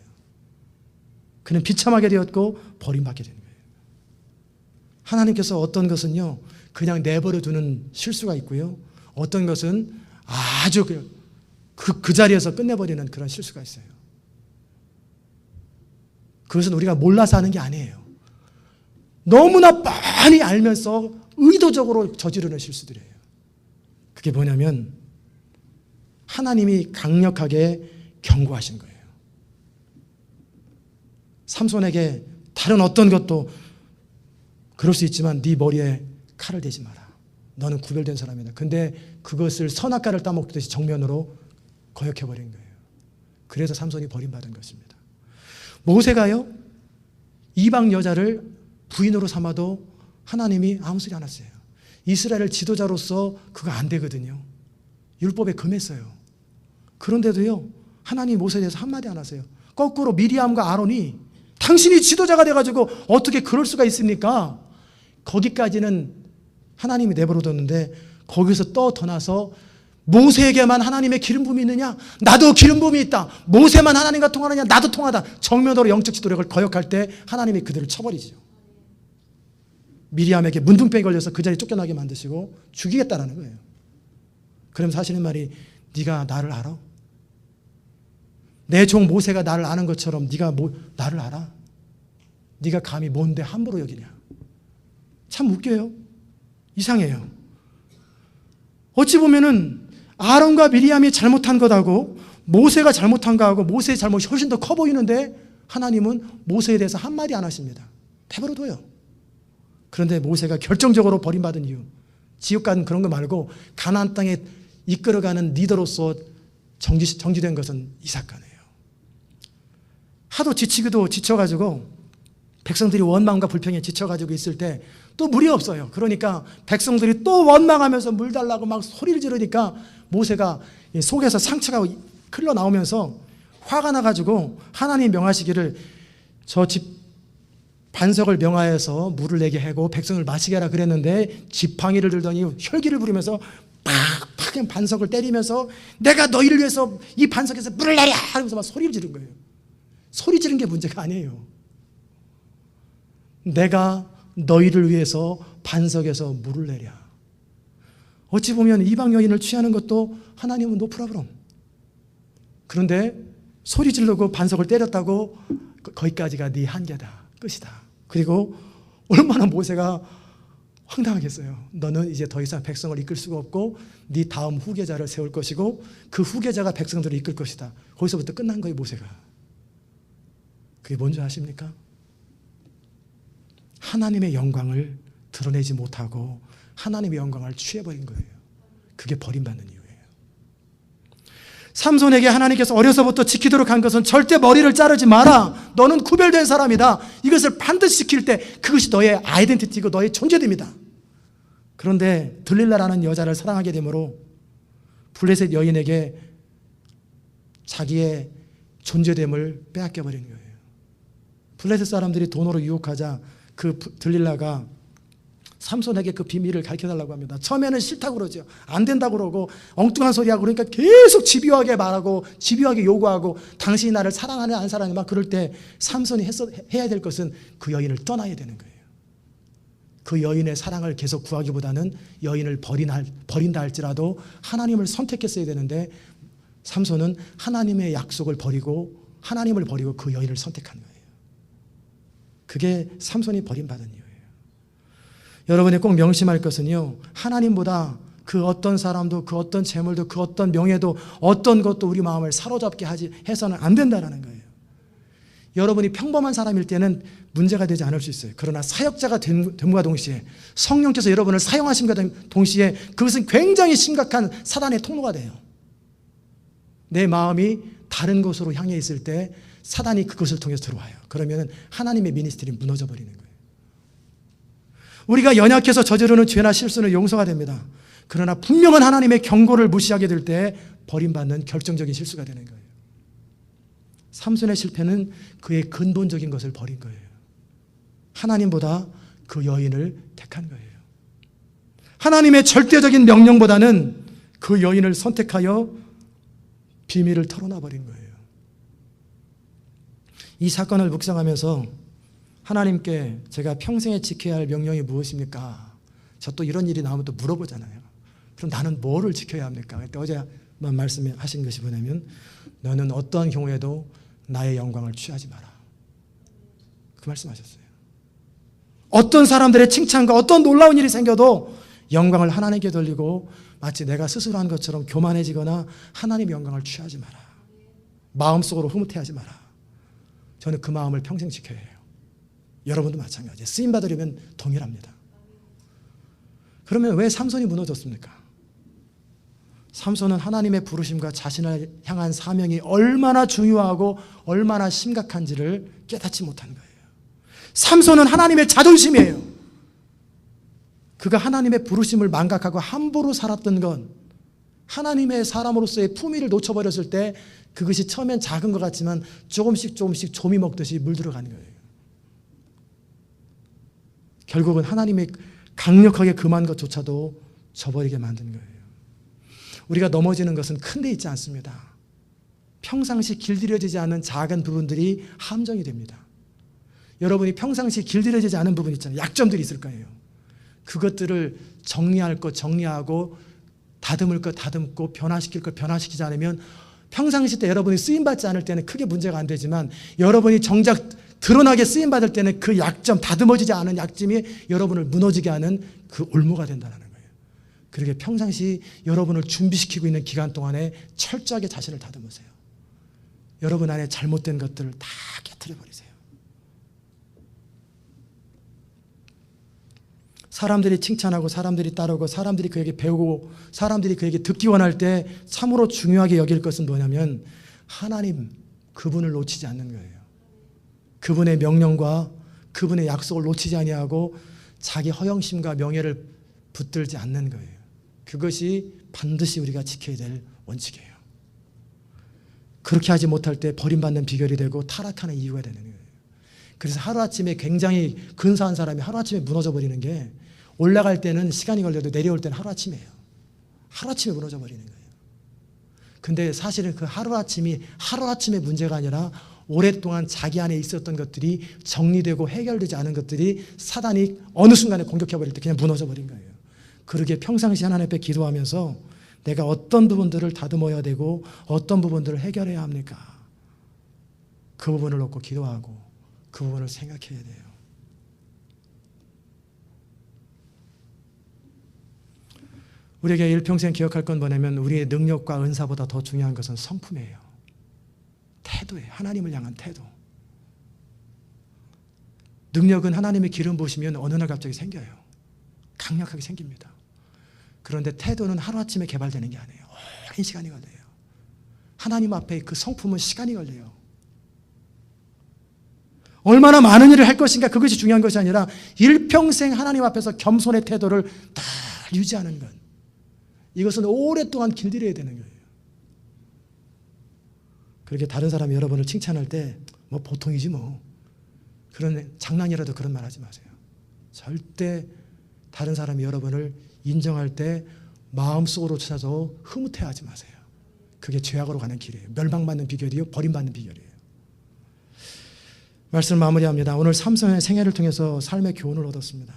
그는 비참하게 되었고 버림받게 된 거예요. 하나님께서 어떤 것은요 그냥 내버려 두는 실수가 있고요, 어떤 것은 아주 그 자리에서 끝내버리는 그런 실수가 있어요. 그것은 우리가 몰라서 하는 게 아니에요. 너무나 많이 알면서 의도적으로 저지르는 실수들이에요. 그게 뭐냐면 하나님이 강력하게 경고하신 거예요. 삼손에게 다른 어떤 것도 그럴 수 있지만 네 머리에 칼을 대지 마라. 너는 구별된 사람이다. 근데 그것을 선악과를 따먹듯이 정면으로 거역해버린 거예요. 그래서 삼손이 버림받은 것입니다. 모세가요 이방 여자를 부인으로 삼아도 하나님이 아무 소리 안 했어요. 이스라엘 지도자로서 그거 안 되거든요. 율법에 금했어요. 그런데도요 하나님이 모세에 대해서 한마디 안 하세요. 거꾸로 미리암과 아론이 당신이 지도자가 돼가지고 어떻게 그럴 수가 있습니까? 거기까지는 하나님이 내버려뒀는데 거기서 더 나서 모세에게만 하나님의 기름 부음이 있느냐? 나도 기름 부음이 있다. 모세만 하나님과 통하느냐? 나도 통하다. 정면으로 영적 지도력을 거역할 때 하나님이 그들을 쳐버리죠. 미리암에게 문둥병이 걸려서 그 자리에 쫓겨나게 만드시고 죽이겠다라는 거예요. 그러면서 하시는 말이, 네가 나를 알아? 내 종 모세가 나를 아는 것처럼 네가 나를 알아? 네가 감히 뭔데 함부로 여기냐? 참 웃겨요. 이상해요. 어찌 보면은 아론과 미리암이 잘못한 것하고 모세가 잘못한 거하고 모세의 잘못이 훨씬 더 커 보이는데 하나님은 모세에 대해서 한마디 안 하십니다. 내버려둬요. 그런데 모세가 결정적으로 버림받은 이유, 지옥 가는 그런 거 말고 가나안 땅에 이끌어가는 리더로서 정지된 것은 이 사건이에요. 하도 지치기도 지쳐가지고 백성들이 원망과 불평에 지쳐가지고 있을 때 또 물이 없어요. 그러니까 백성들이 또 원망하면서 물 달라고 막 소리를 지르니까 모세가 속에서 상처가 흘러나오면서 화가 나가지고 하나님이 명하시기를 저 집 반석을 명하여서 물을 내게 하고 백성을 마시게 하라 그랬는데 지팡이를 들더니 혈기를 부리면서 팍팍 반석을 때리면서 내가 너희를 위해서 이 반석에서 물을 내랴 하면서 막 소리를 지른 거예요. 소리 지른 게 문제가 아니에요. 내가 너희를 위해서 반석에서 물을 내랴. 어찌 보면 이방 여인을 취하는 것도 하나님은 노 프로블럼. 그런데 소리 지르고 반석을 때렸다고 거기까지가 네 한계다. 끝이다. 그리고 얼마나 모세가 황당하겠어요. 너는 이제 더 이상 백성을 이끌 수가 없고 네 다음 후계자를 세울 것이고 그 후계자가 백성들을 이끌 것이다. 거기서부터 끝난 거예요, 모세가. 그게 뭔지 아십니까? 하나님의 영광을 드러내지 못하고 하나님의 영광을 취해버린 거예요. 그게 버림받는 이유예요. 삼손에게 하나님께서 어려서부터 지키도록 한 것은 절대 머리를 자르지 마라. 너는 구별된 사람이다. 이것을 반드시 지킬 때 그것이 너의 아이덴티티고 너의 존재됨이다. 그런데 들릴라라는 여자를 사랑하게 되므로 블레셋 여인에게 자기의 존재됨을 빼앗겨버린 거예요. 블레셋 사람들이 돈으로 유혹하자 그 들릴라가 삼손에게 그 비밀을 가르쳐달라고 합니다. 처음에는 싫다고 그러죠. 안 된다고 그러고 엉뚱한 소리하고 그러니까 계속 집요하게 말하고 집요하게 요구하고 당신이 나를 사랑하냐 안 사랑하냐 막 그럴 때 삼손이 해야 될 것은 그 여인을 떠나야 되는 거예요. 그 여인의 사랑을 계속 구하기보다는 여인을 버린다 할지라도 하나님을 선택했어야 되는데 삼손은 하나님의 약속을 버리고 하나님을 버리고 그 여인을 선택한 거예요. 그게 삼손이 버림받은 이유예요. 여러분이 꼭 명심할 것은요, 하나님보다 그 어떤 사람도 그 어떤 재물도 그 어떤 명예도 어떤 것도 우리 마음을 사로잡게 해서는 안 된다는 거예요. 여러분이 평범한 사람일 때는 문제가 되지 않을 수 있어요. 그러나 사역자가 됨과 동시에 성령께서 여러분을 사용하심과 동시에 그것은 굉장히 심각한 사단의 통로가 돼요. 내 마음이 다른 곳으로 향해 있을 때 사단이 그것을 통해서 들어와요. 그러면 하나님의 미니스트리 무너져 버리는 거예요. 우리가 연약해서 저지르는 죄나 실수는 용서가 됩니다. 그러나 분명한 하나님의 경고를 무시하게 될 때 버림받는 결정적인 실수가 되는 거예요. 삼손의 실패는 그의 근본적인 것을 버린 거예요. 하나님보다 그 여인을 택한 거예요. 하나님의 절대적인 명령보다는 그 여인을 선택하여 비밀을 털어놔 버린 거예요. 이 사건을 묵상하면서 하나님께 제가 평생에 지켜야 할 명령이 무엇입니까? 저 또 이런 일이 나오면 또 물어보잖아요. 그럼 나는 뭐를 지켜야 합니까? 그때 어제만 말씀하신 것이 뭐냐면 너는 어떠한 경우에도 나의 영광을 취하지 마라. 그 말씀하셨어요. 어떤 사람들의 칭찬과 어떤 놀라운 일이 생겨도 영광을 하나님께 돌리고 마치 내가 스스로 한 것처럼 교만해지거나 하나님의 영광을 취하지 마라. 마음속으로 흐뭇해하지 마라. 저는 그 마음을 평생 지켜야 해요. 여러분도 마찬가지예요. 쓰임받으려면 동일합니다. 그러면 왜 삼손이 무너졌습니까? 삼손은 하나님의 부르심과 자신을 향한 사명이 얼마나 중요하고 얼마나 심각한지를 깨닫지 못한 거예요. 삼손은 하나님의 자존심이에요. 그가 하나님의 부르심을 망각하고 함부로 살았던 건 하나님의 사람으로서의 품위를 놓쳐버렸을 때 그것이 처음엔 작은 것 같지만 조금씩 조미 먹듯이 물들어가는 거예요. 결국은 하나님의 강력하게 금한 것조차도 저버리게 만든 거예요. 우리가 넘어지는 것은 큰 데 있지 않습니다. 평상시 길들여지지 않는 작은 부분들이 함정이 됩니다. 여러분이 평상시 길들여지지 않은 부분 있잖아요. 약점들이 있을 거예요. 그것들을 정리할 것 정리하고 다듬을 것 다듬고 변화시킬 것 변화시키지 않으면 평상시 때 여러분이 쓰임받지 않을 때는 크게 문제가 안 되지만 여러분이 정작 드러나게 쓰임받을 때는 그 약점, 다듬어지지 않은 약점이 여러분을 무너지게 하는 그 올무가 된다는 거예요. 그렇게 평상시 여러분을 준비시키고 있는 기간 동안에 철저하게 자신을 다듬으세요. 여러분 안에 잘못된 것들을 다 깨트려 버리세요. 사람들이 칭찬하고 사람들이 따르고 사람들이 그에게 배우고 사람들이 그에게 듣기 원할 때 참으로 중요하게 여길 것은 뭐냐면 하나님 그분을 놓치지 않는 거예요. 그분의 명령과 그분의 약속을 놓치지 아니하고 자기 허영심과 명예를 붙들지 않는 거예요. 그것이 반드시 우리가 지켜야 될 원칙이에요. 그렇게 하지 못할 때 버림받는 비결이 되고 타락하는 이유가 되는 거예요. 그래서 하루아침에 굉장히 근사한 사람이 하루아침에 무너져 버리는 게 올라갈 때는 시간이 걸려도 내려올 때는 하루아침이에요. 하루아침에 무너져 버리는 거예요. 근데 사실은 그 하루아침의 문제가 아니라 오랫동안 자기 안에 있었던 것들이 정리되고 해결되지 않은 것들이 사단이 어느 순간에 공격해 버릴 때 그냥 무너져 버린 거예요. 그러게 평상시 하나님 앞에 기도하면서 내가 어떤 부분들을 다듬어야 되고 어떤 부분들을 해결해야 합니까? 그 부분을 놓고 기도하고 그 부분을 생각해야 돼요. 우리에게 일평생 기억할 건 뭐냐면 우리의 능력과 은사보다 더 중요한 것은 성품이에요. 태도예요. 하나님을 향한 태도. 능력은 하나님의 기름 부으시면 어느 날 갑자기 생겨요. 강력하게 생깁니다. 그런데 태도는 하루아침에 개발되는 게 아니에요. 오랜 시간이 걸려요. 하나님 앞에 그 성품은 시간이 걸려요. 얼마나 많은 일을 할 것인가 그것이 중요한 것이 아니라 일평생 하나님 앞에서 겸손의 태도를 다 유지하는 것. 이것은 오랫동안 길들여야 되는 거예요. 그렇게 다른 사람이 여러분을 칭찬할 때 뭐 보통이지 뭐 그런 장난이라도 그런 말 하지 마세요. 절대 다른 사람이 여러분을 인정할 때 마음속으로 찾아서 흐뭇해하지 마세요. 그게 죄악으로 가는 길이에요. 멸망받는 비결이요, 버림받는 비결이에요. 말씀을 마무리합니다. 오늘 삼손의 생애를 통해서 삶의 교훈을 얻었습니다.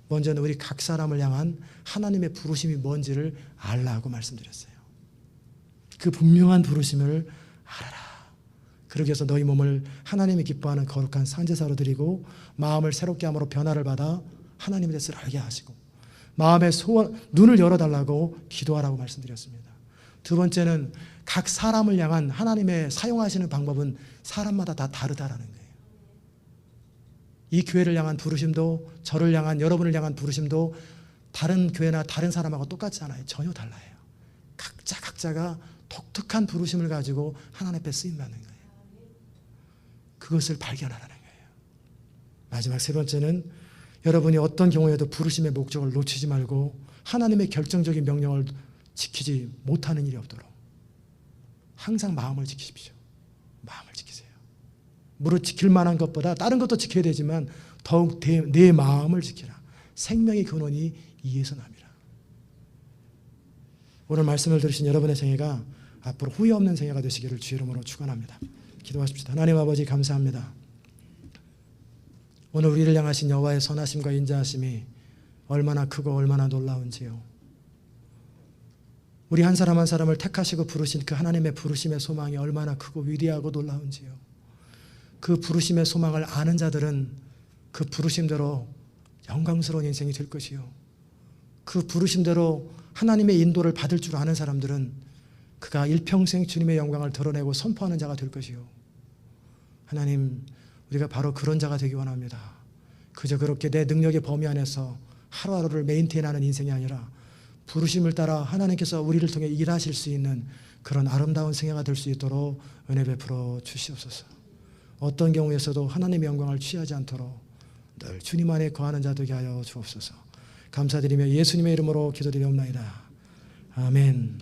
먼저는 우리 각 사람을 향한 하나님의 부르심이 뭔지를 알라고 말씀드렸어요. 그 분명한 부르심을 알아라. 그러기 위해서 너희 몸을 하나님이 기뻐하는 거룩한 산제사로 드리고 마음을 새롭게 함으로 변화를 받아 하나님의 뜻을 알게 하시고 마음의 소원, 눈을 열어달라고 기도하라고 말씀드렸습니다. 두 번째는 각 사람을 향한 하나님의 사용하시는 방법은 사람마다 다 다르다라는 거예요. 이 교회를 향한 부르심도 저를 향한 여러분을 향한 부르심도 다른 교회나 다른 사람하고 똑같지 않아요. 전혀 달라요. 각자가 독특한 부르심을 가지고 하나님 앞에 쓰임받는 거예요. 그것을 발견하라는 거예요. 마지막 세 번째는 여러분이 어떤 경우에도 부르심의 목적을 놓치지 말고 하나님의 결정적인 명령을 지키지 못하는 일이 없도록 항상 마음을 지키십시오. 마음을 지키세요. 무릇 지킬 만한 것보다 다른 것도 지켜야 되지만 더욱 내 마음을 지키라. 생명의 근원이 이에서 납니다. 오늘 말씀을 들으신 여러분의 생애가 앞으로 후회 없는 생애가 되시기를 주의 이름으로 축원합니다. 기도하십시다. 하나님 아버지 감사합니다. 오늘 우리를 향하신 여호와의 선하심과 인자하심이 얼마나 크고 얼마나 놀라운지요. 우리 한 사람 한 사람을 택하시고 부르신 그 하나님의 부르심의 소망이 얼마나 크고 위대하고 놀라운지요. 그 부르심의 소망을 아는 자들은 그 부르심대로 영광스러운 인생이 될 것이요. 그 부르심대로 하나님의 인도를 받을 줄 아는 사람들은 그가 일평생 주님의 영광을 드러내고 선포하는 자가 될 것이요. 하나님, 우리가 바로 그런 자가 되기 원합니다. 그저 그렇게 내 능력의 범위 안에서 하루하루를 메인테인하는 인생이 아니라 부르심을 따라 하나님께서 우리를 통해 일하실 수 있는 그런 아름다운 생애가 될 수 있도록 은혜 베풀어 주시옵소서. 어떤 경우에서도 하나님의 영광을 취하지 않도록 늘 주님 안에 거하는 자 되게 하여 주옵소서. 감사드리며 예수님의 이름으로 기도드리옵나이다. 아멘.